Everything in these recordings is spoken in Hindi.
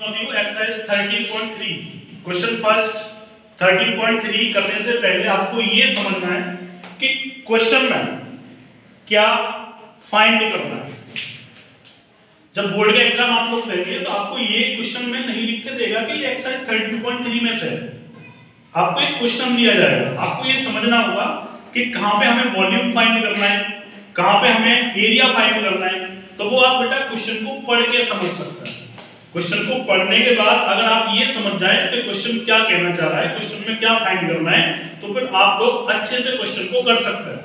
एक्सरसाइज 13.3 क्वेश्चन फर्स्ट 13.3 करने से पहले आपको ये समझना है कि क्वेश्चन में क्या फाइंड करना है। जब बोर्ड का एग्जाम आप लोग देंगे तो आपको ये क्वेश्चन में नहीं लिख के देगा कि ये एक्सरसाइज 13.3 में से है। आपको एक क्वेश्चन दिया जाएगा, आपको ये समझना होगा कि कहां पे हमें वॉल्यूम फाइंड करना है, कहां पे हमें एरिया फाइंड करना है। तो वो आप बेटा क्वेश्चन को पढ़ के समझ सकते हैं। क्वेश्चन को पढ़ने के बाद अगर आप ये समझ जाए कि क्वेश्चन क्या कहना चाह रहा है, क्वेश्चन में क्या फाइंड करना है, तो फिर आप लोग अच्छे से क्वेश्चन को कर सकते हैं।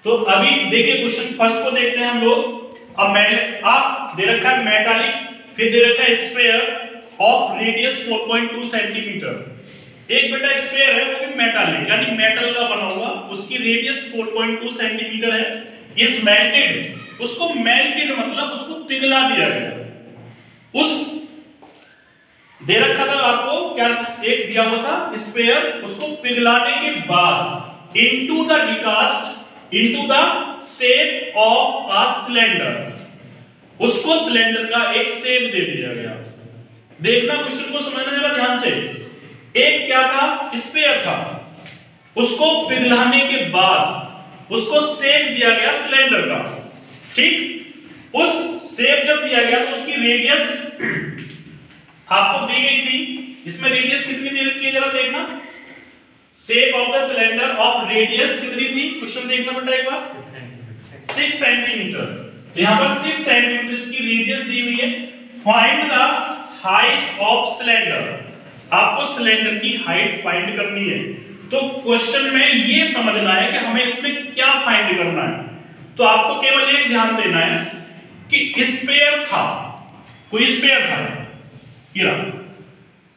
तो अभी देखिए क्वेश्चन फर्स्ट को देखते हैं हम लोग। अब आप दे रखा है मेटालिक, फिर दे रखा है स्फीयर ऑफ रेडियस 4.2 सेंटीमीटर। एक बेटा स्फीयर है वो भी मेटालिक यानी मेटल का बना हुआ, उसकी रेडियस 4.2 सेंटीमीटर है। इज मेल्टेड, उसको मेल्टेड मतलब उसको पिघला दिया गया। उस दे रखा था आपको क्या, एक दिया हुआ था स्फीयर, उसको पिघलाने के बाद into the recast into the shape of a cylinder, उसको सिलेंडर का एक शेप दे दिया गया। देखना क्वेश्चन को समझना जरा ध्यान से। एक क्या था, स्फीयर था, उसको पिघलाने के बाद उसको शेप दिया गया सिलेंडर का। ठीक, उस शेप जब दिया गया तो उसकी रेडियस आपको दी गई थी। इसमें रेडियस कितनी दे रखी है जरा देखना। Shape of the cylinder of radius कितनी थी, क्वेश्चन देखना बेटा एक बार, 6 सेंटीमीटर। तो यहां पर 6 सेंटीमीटर इसकी रेडियस दी हुई है। Find the height of cylinder, आपको सिलेंडर की हाइट फाइंड करनी है। तो क्वेश्चन में ये समझना है कि हमें इसमें क्या फाइंड करना है। तो आपको केवल एक ध्यान देना है कि स्फीयर था, कोई स्फीयर था,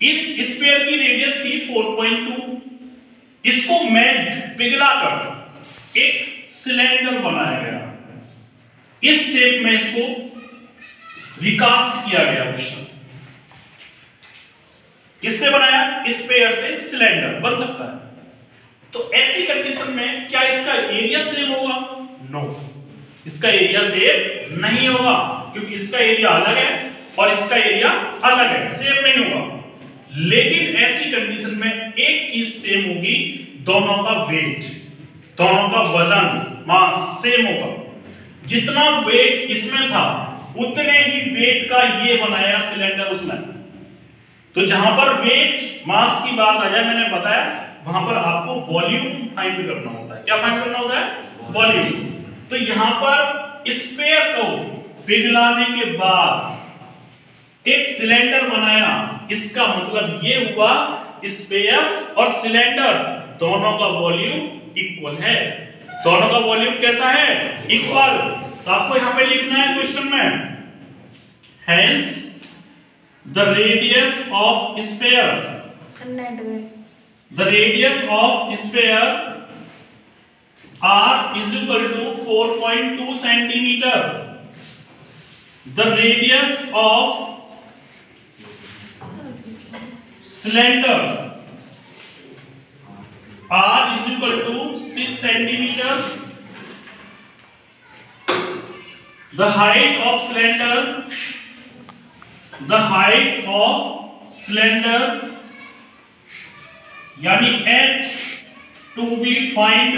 इस स्फीयर की रेडियस थी 4.2। इसको मेल्ट पिघलाकर एक सिलेंडर बनाया गया। इस शेप में इसको रिकास्ट किया गया। क्वेश्चन किससे बनाया, स्फीयर से सिलेंडर बन सकता है। तो ऐसी कंडीशन में क्या इसका एरिया सेम होगा? नो, इसका एरिया सेम नहीं होगा, क्योंकि इसका एरिया अलग है और इसका एरिया अलग है, सेम नहीं होगा। लेकिन ऐसी कंडीशन में एक चीज सेम होगी, दोनों का वेट, दोनों का वजन, मास सेम होगा। जितना वेट इसमें था उतने ही वेट का ये बनाया सिलेंडर उसमें। तो जहां पर वेट मास की बात आ जाए, मैंने बताया वहां पर आपको वॉल्यूम फाइंड करना होता है। क्या फाइंड करना होता है? वॉल्यूम। तो यहां पर स्फीयर को पिघलाने के बाद एक सिलेंडर बनाया, इसका मतलब ये हुआ स्फीयर और सिलेंडर दोनों का वॉल्यूम इक्वल है। दोनों का वॉल्यूम कैसा है? इक्वल। तो आपको यहां पे लिखना है क्वेश्चन में, hence the radius of sphere, the radius of sphere r is equal to 4.2 centimeter. The radius of cylinder r is equal to 6 centimeter. The height of cylinder यानी h to be find,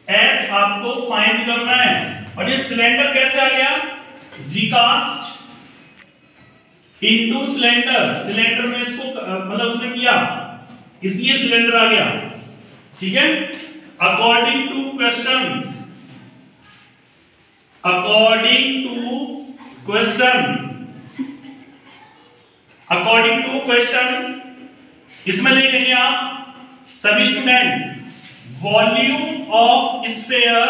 h आपको फाइंड करना है। और ये सिलेंडर कैसे आ गया? रिकास्ट इनटू सिलेंडर, सिलेंडर में इसको मतलब उसने किया, इसलिए सिलेंडर आ गया। ठीक है, अकॉर्डिंग टू क्वेश्चन, इसमें लिखेंगे आप सभी student, volume of sphere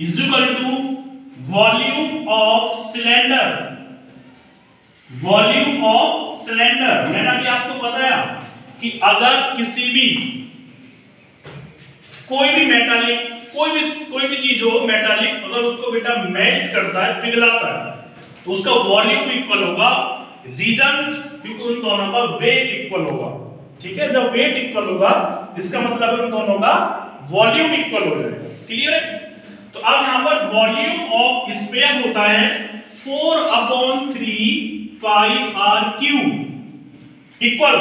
is equal to volume of cylinder. Volume of cylinder मैंने अभी आपको बताया कि अगर किसी भी कोई भी मेटालिक कोई भी चीज हो मेटालिक, अगर उसको बेटा मेल्ट करता है, पिघलाता है, तो उसका वॉल्यूम इक्वल होगा। रीजन, क्योंकि उन दोनों का वेट इक्वल होगा। ठीक है, जब वेट इक्वल होगा इसका मतलब है उन दोनों का वॉल्यूम इक्वल हो जाएगा। क्लियर है? तो अब यहां पर वॉल्यूम ऑफ स्फीयर होता है pi r cube equal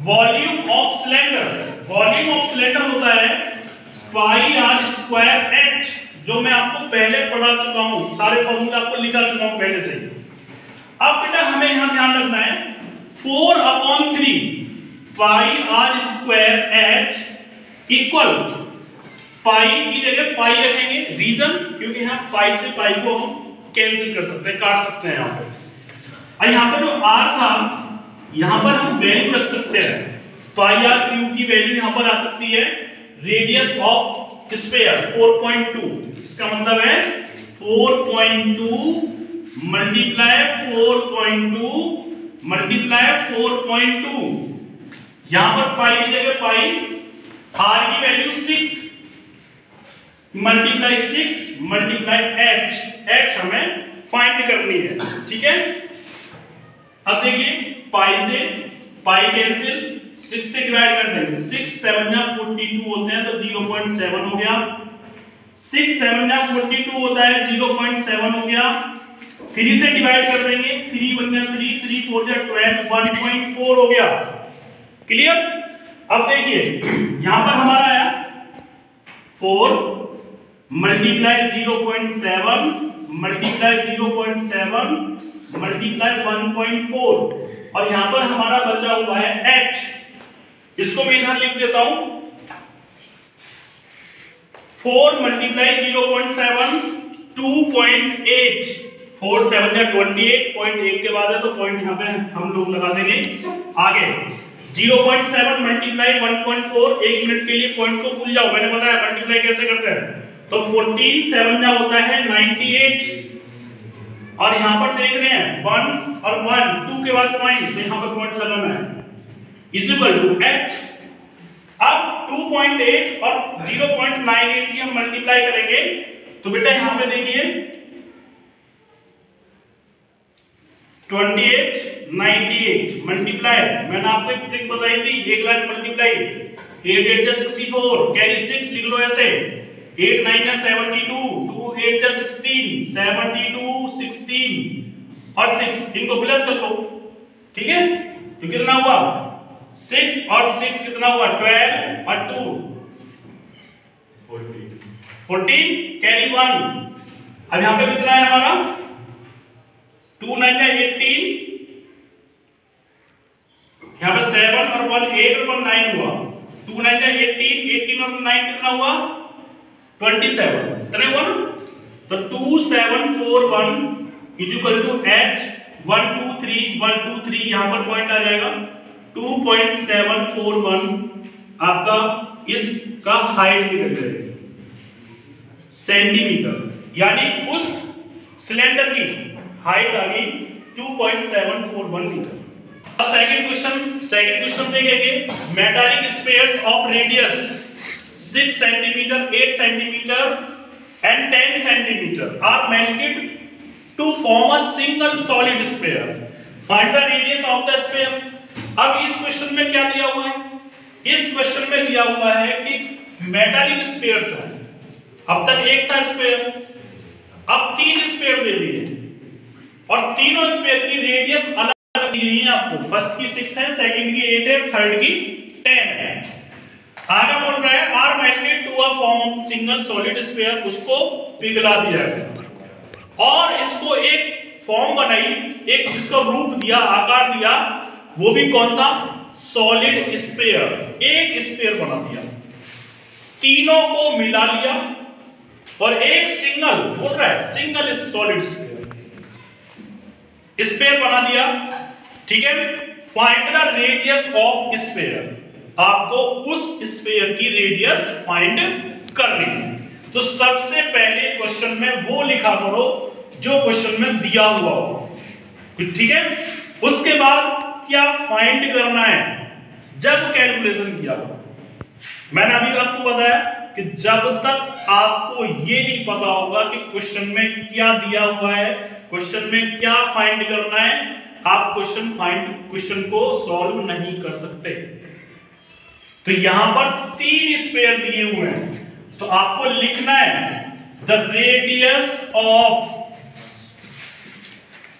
volume of cylinder. Volume of cylinder होता है पाई आर स्क्वायर एच, जो मैं आपको पहले पढ़ा चुका हूं, सारे फॉर्मूले आपको लिखा चुका हूं पहले से। अब बेटा हमें यहां ध्यान रखना है 4/3 pi r square H equal pi की जगह पाई रखेंगे। रीजन क्योंकि यहां पाई से पाई को हम कैंसिल कर सकते हैं, काट सकते हैं यहां पे। और यहां पर जो आर था यहां पर हम वैल्यू रख सकते हैं, पाई आर क्यूब की वैल्यू यहां पर आ सकती है रेडियस ऑफ स्फीयर 4.2। इसका मतलब है 4.2 मल्टीप्लाई 4.2 मल्टीप्लाई 4.2। यहां पर पाई की जगह पाई, आर की वैल्यू 6 मल्टीप्लाई 6 मल्टीप्लाई एच हमें फाइंड करनी है, ठीक है। अब देखिए पाई से पाई कैंसिल, 6 से डिवाइड कर देंगे, 6 7 या 42 होते हैं तो 0.7 हो गया, 6 7 या 42 होता है 0.7 हो गया। 3 से डिवाइड कर देंगे, 3 बन गया 3, 3 4 या 12, 1.4 हो गया। क्लियर। अब देखिए यहां पर हमारा आया 4 मल्टीप्लाई 0.7 मल्टीप्लाई 0.7 मल्टीप्लाई 1.4 और यहां पर हमारा बचा हुआ है h। इसको मैं यहां लिख देता हूं 4 मल्टीप्लाई 0.7 2.8, 4 7 या 28, पॉइंट 1 के बाद है तो पॉइंट यहां पे हम लोग लगा देंगे। आगे 0.7 मल्टीप्लाई 1.4, 1 मिनट के लिए पॉइंट को भूल जाओ, मैंने बताया मल्टीप्लाई कैसे करते हैं। तो 14 7 या होता है 98 और यहां पर देख रहे हैं 1 और 1 2 के बाद पॉइंट, तो यहां पर पॉइंट लगाना है इक्वल टू h। अब 2.8 और 0.98 की हम मल्टीप्लाई करेंगे तो बेटा यहां पे देखिए 28 98 मल्टीप्लाई, मैंने आपको एक ट्रिक बताई थी, एक लाइन मल्टीप्लाई 8 8 जा 64, कैरी 6 लिख लो ऐसे, 8 9 जा 72, 2 8 जा 16, 72 16 और 6, इनको प्लस कर लो, ठीक है। तो कितना हुआ 6 और 6 कितना हुआ 12 और 2 14 कैरी 1। अब यहां पे कितना है हमारा 2 9 जा 18, यहां पे 7 और 1 8 और 1 9 हुआ, 2 9 जा 18, 18 और 9 कितना हुआ 27, कितने हुआ ना। तो 2 7 4 1 इक्वल टू h 1 2 3 1 2 3, यहां पर पॉइंट आ जाएगा 2.741 आपका इसका हाइट निकल जाएगी सेंटीमीटर, यानी उस सिलेंडर की हाइट आ गई 2.741 मीटर। अब सेकंड क्वेश्चन देखेंगे, metallic spheres of radius 6 centimetre 8 centimetre and 10 centimeter are melted to form a single solid sphere. Find the radius of the sphere. अब इस क्वेश्चन में क्या दिया हुआ है, इस क्वेश्चन में दिया हुआ है कि मेटालिक स्फीयर्स है। अब तक एक था स्फीयर, अब 3 स्फीयर दे दिए और तीनों स्फीयर की रेडियस अलग अलग दी हुई है आपको। फर्स्ट की 6 है, सेकंड की 8 है, थर्ड की 10 है। आगे बोल रहा है are melted to a form of single solid sphere, उसको पिघला दिया गया और इसको एक फॉर्म बनाई, एक इसको रूप दिया, आकार दिया, वो भी कौन सा सॉलिड स्फीयर, एक स्फीयर बना दिया, तीनों को मिला लिया और एक सिंगल बोल रहा है सिंगल सॉलिड स्फीयर बना दिया, ठीक है। Find the radius of sphere, आपको उस स्फीयर की रेडियस फाइंड करनी है। तो सबसे पहले क्वेश्चन में वो लिखा करो जो क्वेश्चन में दिया हुआ हो, ठीक है। उसके बाद क्या फाइंड करना है जब कैलकुलेशन किया हो। मैंने अभी आपको बताया कि जब तक आपको ये नहीं पता होगा कि क्वेश्चन में क्या दिया हुआ है, क्वेश्चन में क्या फाइंड करना है, आप क्वेश्चन को सॉल्व नहीं कर सकते। तो यहां पर 3 स्फीयर दिए हुए हैं, तो आपको लिखना है द रेडियस ऑफ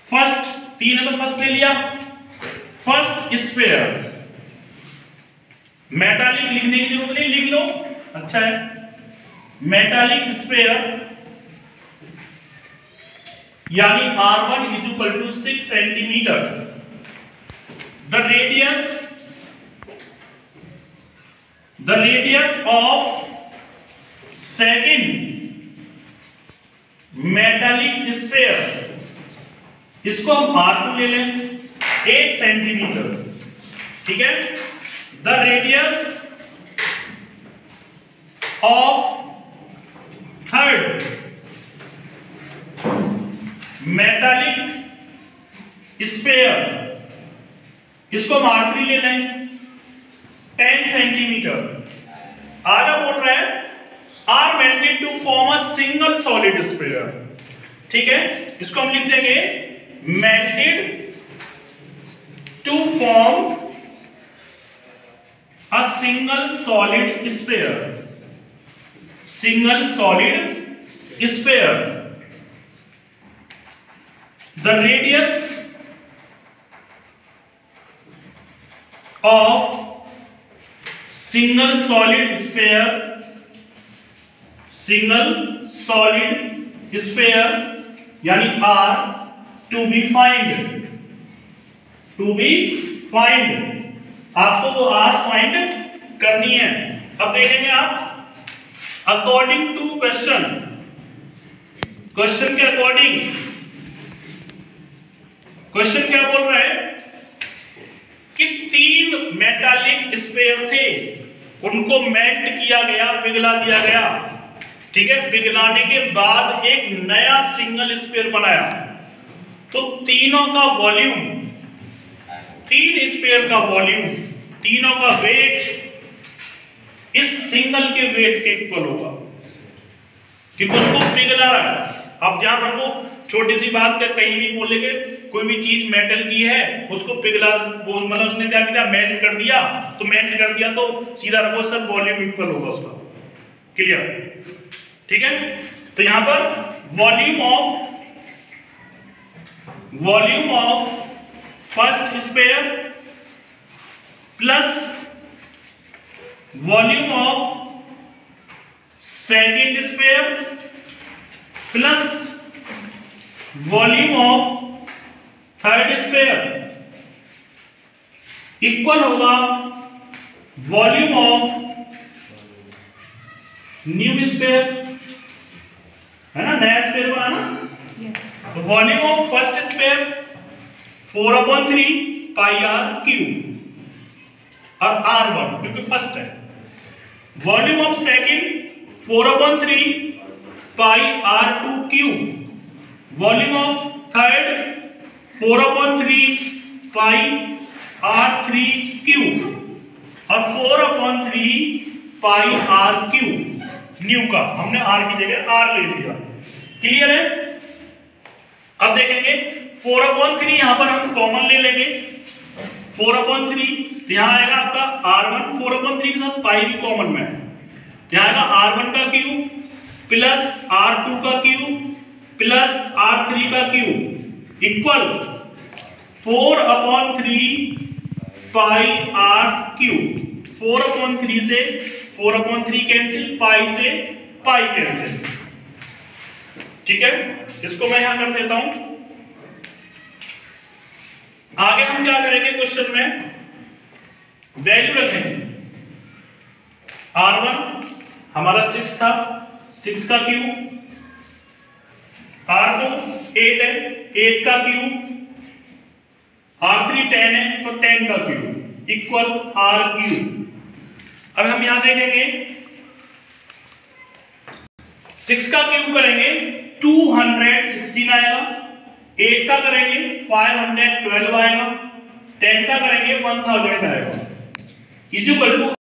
फर्स्ट 3 है तो फर्स्ट ले लिया, फर्स्ट स्फीयर। मेटालिक लिखने की जरूरत नहीं, लिख लो, अच्छा है। मेटालिक स्फीयर यानी R1 is equal to 6 centimetre. The radius of second metallic sphere, इसको हम R2 ले लें, 8 सेंटीमीटर, ठीक है। The radius of third metallic sphere, इसको हम R3 ले लें, 10 सेंटीमीटर। आगे बोल रहा है are melted to form a single solid sphere, ठीक है। इसको हम लिख देंगे melted to form a single solid sphere, single solid sphere. The radius of single solid sphere, single solid sphere यानी R to be find, to be find, आपको वो R find करनी है। अब देखेंगे आप अकॉर्डिंग टू क्वेश्चन, क्वेश्चन के अकॉर्डिंग, क्वेश्चन क्या बोल रहा है कि 3 मेटालिक स्फीयर थे, उनको मेल्ट किया गया, पिघला दिया गया, ठीक है। पिघलाने के बाद एक नया सिंगल स्फीयर बनाया, तो तीनों का वॉल्यूम, 3 स्फीयर का वॉल्यूम, तीनों का वेट इस सिंगल के वेट के इक्वल होगा, क्योंकि उसको पिघला रहा है। आप ध्यान रखो, छोटी सी बात का कहीं भी बोलेंगे, कोई भी चीज मेटल की है उसको पिघला, वो मतलब उसने क्या किया, मेल्ट कर दिया, तो मेल्ट कर दिया तो सीधा रखो सर वॉल्यूम इक्वल होगा उसका, क्लियर, ठीक है। तो यहां पर volume of first sphere plus volume of second sphere plus volume of third sphere equal होगा वॉल्यूम ऑफ न्यू स्फीयर, है ना, नया स्फीयर बना ना। तो volume of first sphere 4/3 pi r cube और R1 क्योंकि फर्स्ट है। Volume of second 4/3 pi r2 cube. Volume of third 4/3 pi r3 cube और 4/3 पाई r क्यूब। न्यू का हमने r की जगह r ले लिया, क्लियर है। अब देखेंगे 4/3 यहां पर हम कॉमन ले लेंगे, 4/3 यहां आएगा आपका R1, 4/3 के साथ पाई भी कॉमन में है, यहां आएगा R1 का क्यूब प्लस R2 का क्यूब प्लस R3 का क्यूब इक्वल 4/3 पाई r क्यूब। 4/3 से 4/3 कैंसिल, पाई से पाई कैंसिल, ठीक है। इसको मैं यहां कर देता हूं। आगे हम क्या करेंगे, क्वेश्चन में वैल्यू रखेंगे। R1 हमारा 6 था, 6 का क्यूब, R2 8 है, 8 का क्यूब, R3 10 है तो 10 का क्यूब इक्वल R क्यूब। अब हम यहां देखेंगे 6 का क्यूब करेंगे 216 आएगा, 8 का करेंगे 512 आएगा, 10 का करेंगे 1000 आएगा, इज इक्वल टू